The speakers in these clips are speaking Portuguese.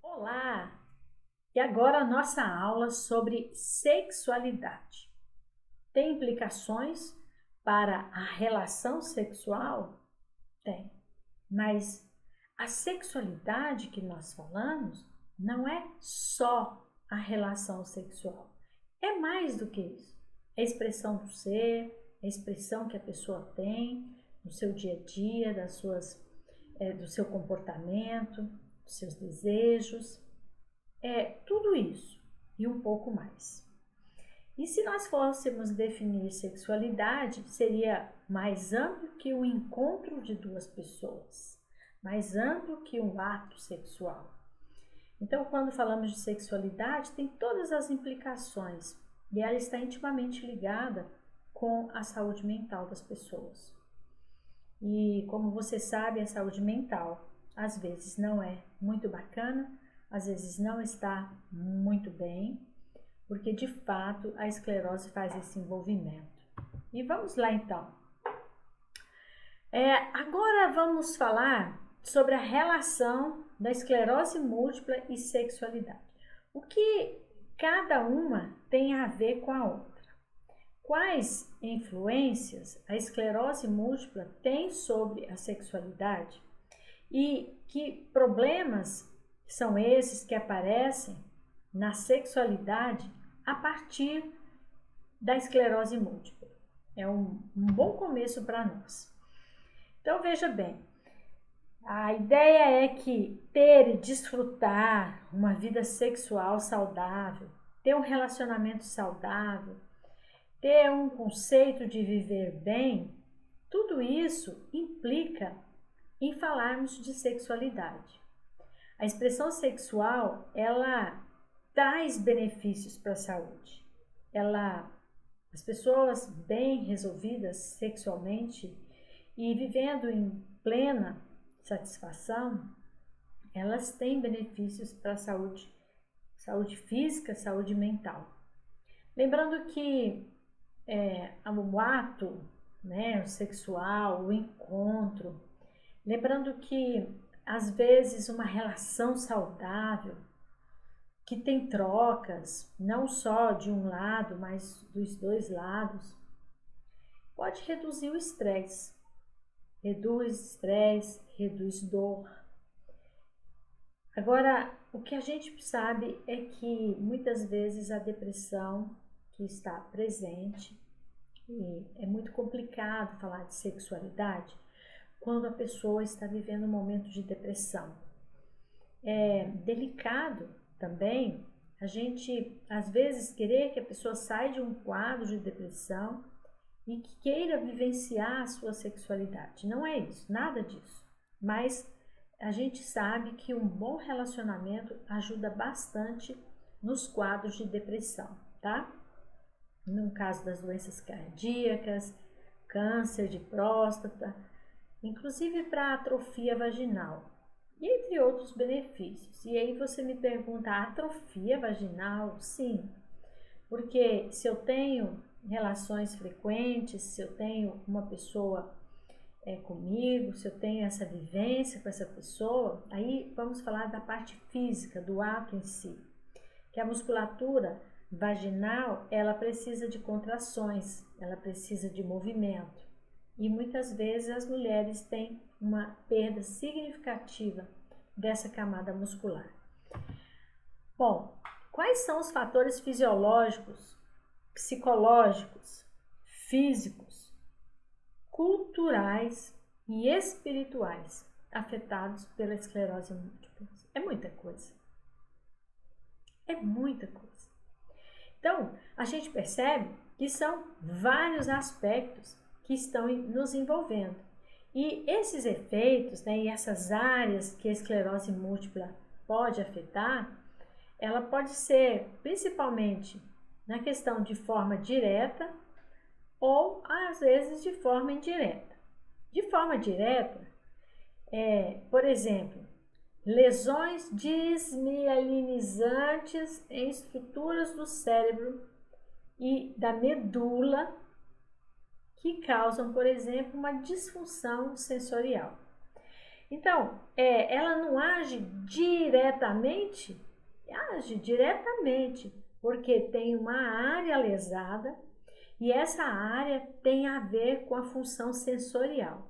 Olá! E agora a nossa aula sobre sexualidade. Tem implicações para a relação sexual? Tem. Mas a sexualidade que nós falamos não é só a relação sexual. É mais do que isso. É a expressão do ser, é a expressão que a pessoa tem no seu dia a dia, do seu comportamento, dos seus desejos. É tudo isso e um pouco mais. E se nós fôssemos definir sexualidade, seria mais amplo que o encontro de duas pessoas, mais amplo que um ato sexual. Então, quando falamos de sexualidade, tem todas as implicações e ela está intimamente ligada com a saúde mental das pessoas. E como você sabe, a saúde mental às vezes não é muito bacana, às vezes não está muito bem, porque de fato a esclerose faz esse envolvimento. E vamos lá então. Agora vamos falar sobre a relação da esclerose múltipla e sexualidade. O que cada uma tem a ver com a outra? Quais influências a esclerose múltipla tem sobre a sexualidade? E que problemas são esses que aparecem na sexualidade a partir da esclerose múltipla? É um bom começo para nós. Então veja bem, a ideia é que ter e desfrutar uma vida sexual saudável, ter um relacionamento saudável, ter um conceito de viver bem, tudo isso implica em falarmos de sexualidade. A expressão sexual, ela traz benefícios para a saúde. As pessoas bem resolvidas sexualmente e vivendo em plena satisfação, elas têm benefícios para a saúde física, saúde mental. Lembrando que o ato, o sexual, o encontro, lembrando que às vezes uma relação saudável, que tem trocas, não só de um lado, mas dos dois lados, pode reduzir o estresse. Reduz estresse, reduz dor. Agora, o que a gente sabe é que muitas vezes a depressão que está presente, e é muito complicado falar de sexualidade quando a pessoa está vivendo um momento de depressão. É delicado também a gente, às vezes, querer que a pessoa saia de um quadro de depressão e que queira vivenciar a sua sexualidade. Não é isso, nada disso. Mas a gente sabe que um bom relacionamento ajuda bastante nos quadros de depressão, tá? No caso das doenças cardíacas, câncer de próstata, inclusive para atrofia vaginal, e entre outros benefícios. E aí você me pergunta, atrofia vaginal? Sim, porque se eu tenho relações frequentes, se eu tenho uma pessoa comigo, se eu tenho essa vivência com essa pessoa, aí vamos falar da parte física, do ato em si, que a musculatura vaginal, ela precisa de contrações, ela precisa de movimento. E muitas vezes as mulheres têm uma perda significativa dessa camada muscular. Bom, quais são os fatores fisiológicos, psicológicos, físicos, culturais e espirituais afetados pela esclerose múltipla? É muita coisa. É muita coisa. Então, a gente percebe que são vários aspectos que estão nos envolvendo. E esses efeitos, e essas áreas que a esclerose múltipla pode afetar, ela pode ser principalmente na questão de forma direta ou às vezes de forma indireta. De forma direta, por exemplo, lesões desmielinizantes em estruturas do cérebro e da medula, que causam, por exemplo, uma disfunção sensorial. Então, ela não age diretamente, porque tem uma área lesada e essa área tem a ver com a função sensorial,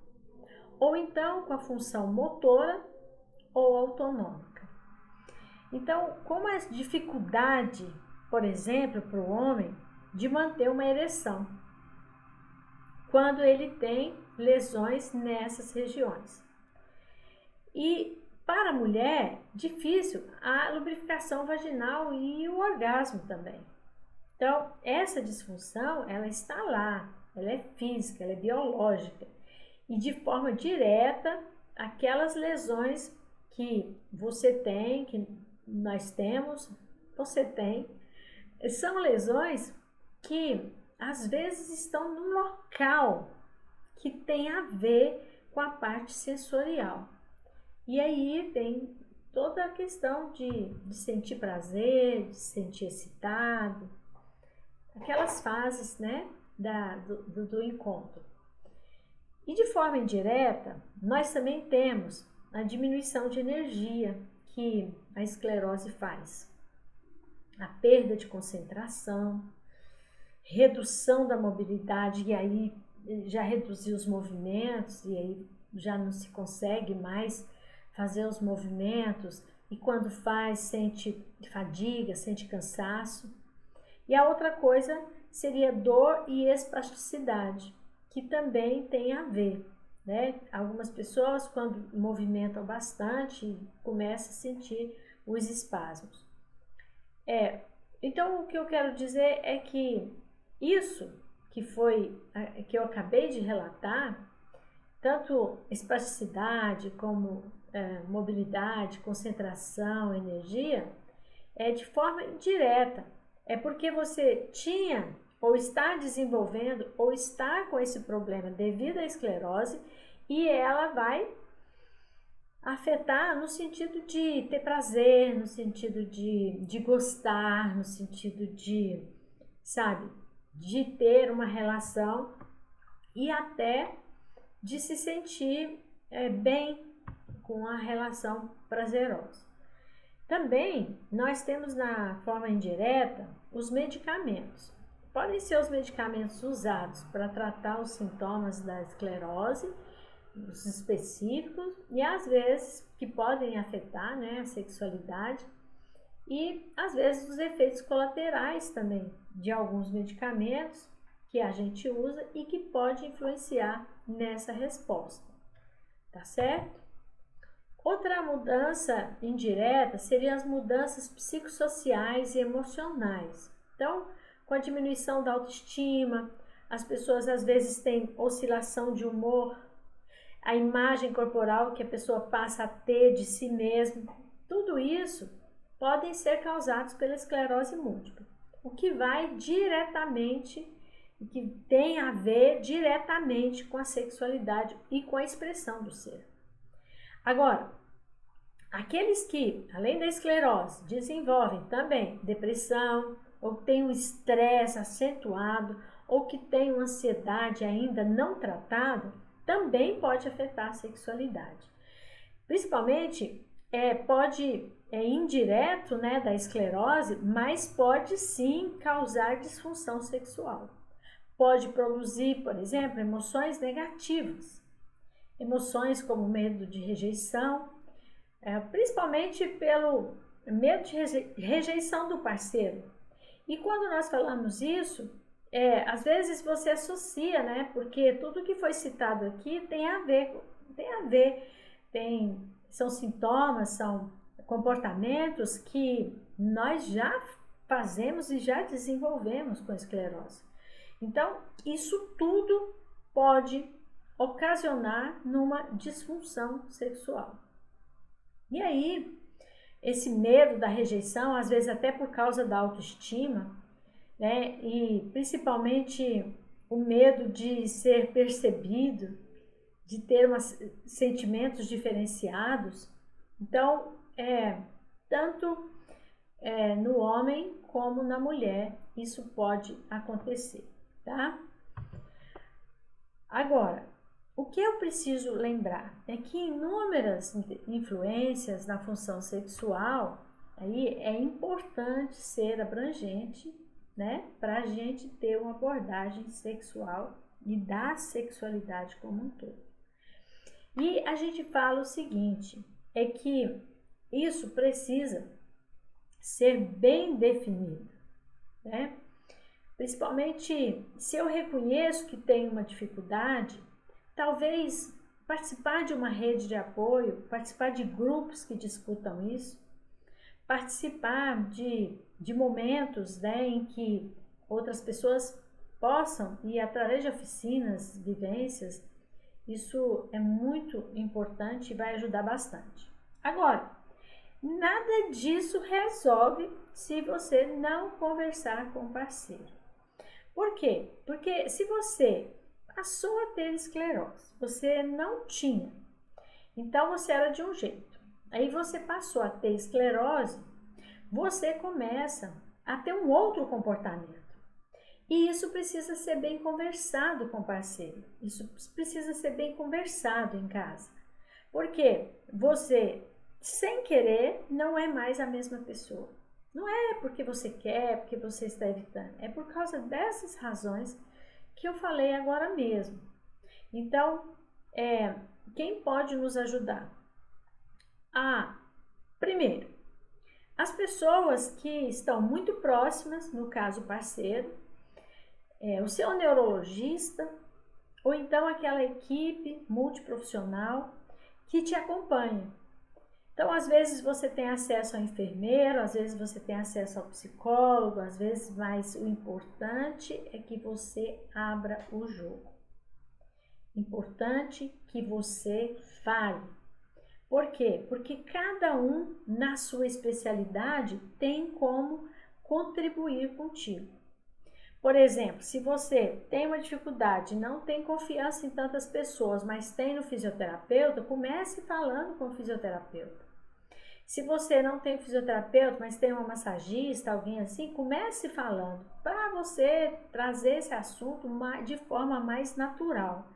ou então com a função motora ou autonômica. Então, como a dificuldade, por exemplo, para o homem de manter uma ereção, quando ele tem lesões nessas regiões. E para a mulher, difícil a lubrificação vaginal e o orgasmo também. Então, essa disfunção, ela está lá, ela é física, ela é biológica. E de forma direta, aquelas lesões que você tem, que nós temos, você tem, são lesões que às vezes estão no local que tem a ver com a parte sensorial. E aí tem toda a questão de sentir prazer, de se sentir excitado, aquelas fases, né, do encontro. E de forma indireta, nós também temos a diminuição de energia que a esclerose faz, a perda de concentração, redução da mobilidade, e aí já reduziu os movimentos, e aí já não se consegue mais fazer os movimentos, e quando faz, sente fadiga, sente cansaço. E a outra coisa seria dor e espasticidade, que também tem a ver, né? Algumas pessoas, quando movimentam bastante, começam a sentir os espasmos. Então, o que eu quero dizer é que isso que eu acabei de relatar, tanto espasticidade como mobilidade, concentração, energia, é de forma indireta. É porque você tinha ou está desenvolvendo ou está com esse problema devido à esclerose e ela vai afetar no sentido de ter prazer, no sentido de gostar, no sentido de, sabe, de ter uma relação e até de se sentir bem com a relação prazerosa. Também nós temos na forma indireta os medicamentos. Podem ser os medicamentos usados para tratar os sintomas da esclerose, os específicos, e às vezes que podem afetar, né, a sexualidade, e às vezes os efeitos colaterais também de alguns medicamentos que a gente usa e que pode influenciar nessa resposta, tá certo? Outra mudança indireta seriam as mudanças psicossociais e emocionais. Então, com a diminuição da autoestima, as pessoas às vezes têm oscilação de humor, a imagem corporal que a pessoa passa a ter de si mesma, tudo isso podem ser causados pela esclerose múltipla, o que vai diretamente, que tem a ver diretamente com a sexualidade e com a expressão do ser. Agora, aqueles que, além da esclerose, desenvolvem também depressão, ou têm um estresse acentuado, ou que têm uma ansiedade ainda não tratada, também pode afetar a sexualidade. Principalmente, pode indireto, né, da esclerose, mas pode sim causar disfunção sexual. Pode produzir, por exemplo, emoções negativas, emoções como medo de rejeição, principalmente pelo medo de rejeição do parceiro. E quando nós falamos isso, às vezes você associa, né? Porque tudo que foi citado aqui tem a ver, são sintomas, são comportamentos que nós já fazemos e já desenvolvemos com a esclerose. Então, isso tudo pode ocasionar numa disfunção sexual. E aí, esse medo da rejeição, às vezes até por causa da autoestima, né? E principalmente o medo de ser percebido, de ter sentimentos diferenciados. Então, tanto no homem como na mulher, isso pode acontecer, tá? Agora, o que eu preciso lembrar é que inúmeras influências na função sexual, aí é importante ser abrangente, né, para a gente ter uma abordagem sexual e da sexualidade como um todo. E a gente fala o seguinte, é que isso precisa ser bem definido, né? Principalmente se eu reconheço que tenho uma dificuldade, talvez participar de uma rede de apoio, participar de grupos que discutam isso, participar de momentos, né, em que outras pessoas possam, e através de oficinas, vivências, isso é muito importante e vai ajudar bastante. Agora, nada disso resolve se você não conversar com o parceiro. Por quê? Porque se você passou a ter esclerose, você não tinha, então você era de um jeito. Aí você passou a ter esclerose, você começa a ter um outro comportamento. E isso precisa ser bem conversado com o parceiro. Isso precisa ser bem conversado em casa. Porque você, sem querer, não é mais a mesma pessoa. Não é porque você quer, porque você está evitando. É por causa dessas razões que eu falei agora mesmo. Então, quem pode nos ajudar? Primeiro, as pessoas que estão muito próximas, no caso parceiro, o seu neurologista, ou então aquela equipe multiprofissional que te acompanha. Então, às vezes você tem acesso ao enfermeiro, às vezes você tem acesso ao psicólogo, às vezes, mas o importante é que você abra o jogo. Importante que você fale. Por quê? Porque cada um, na sua especialidade, tem como contribuir contigo. Por exemplo, se você tem uma dificuldade, não tem confiança em tantas pessoas, mas tem no fisioterapeuta, comece falando com o fisioterapeuta. Se você não tem fisioterapeuta, mas tem uma massagista, alguém assim, comece falando para você trazer esse assunto de forma mais natural,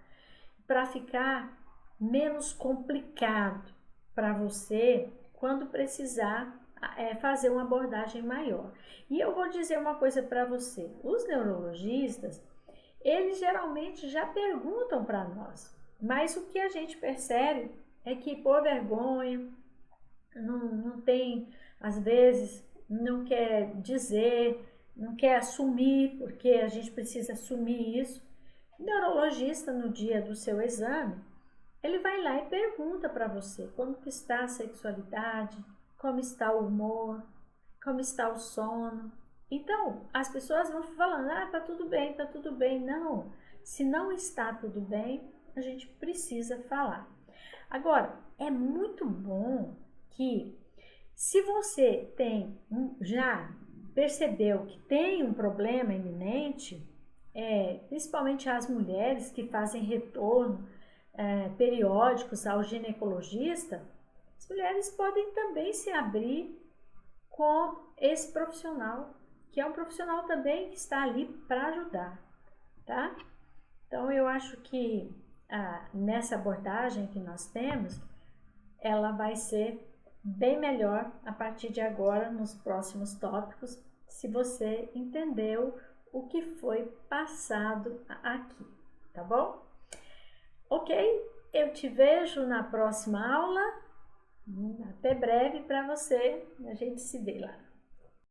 para ficar menos complicado para você quando precisar fazer uma abordagem maior. E eu vou dizer uma coisa para você, os neurologistas, eles geralmente já perguntam para nós, mas o que a gente percebe é que por vergonha, não tem, às vezes, não quer dizer, não quer assumir, porque a gente precisa assumir isso. O neurologista, no dia do seu exame, ele vai lá e pergunta para você como que está a sexualidade, como está o humor, como está o sono. Então, as pessoas vão falando, tá tudo bem, tá tudo bem. Não, se não está tudo bem, a gente precisa falar. Agora, é muito bom que, se você já percebeu que tem um problema iminente, principalmente as mulheres que fazem retorno periódicos ao ginecologista, as mulheres podem também se abrir com esse profissional, que é um profissional também que está ali para ajudar, tá? Então, eu acho que nessa abordagem que nós temos, ela vai ser bem melhor a partir de agora, nos próximos tópicos, se você entendeu o que foi passado aqui, tá bom? Ok? Eu te vejo na próxima aula. Até breve para você. A gente se vê lá.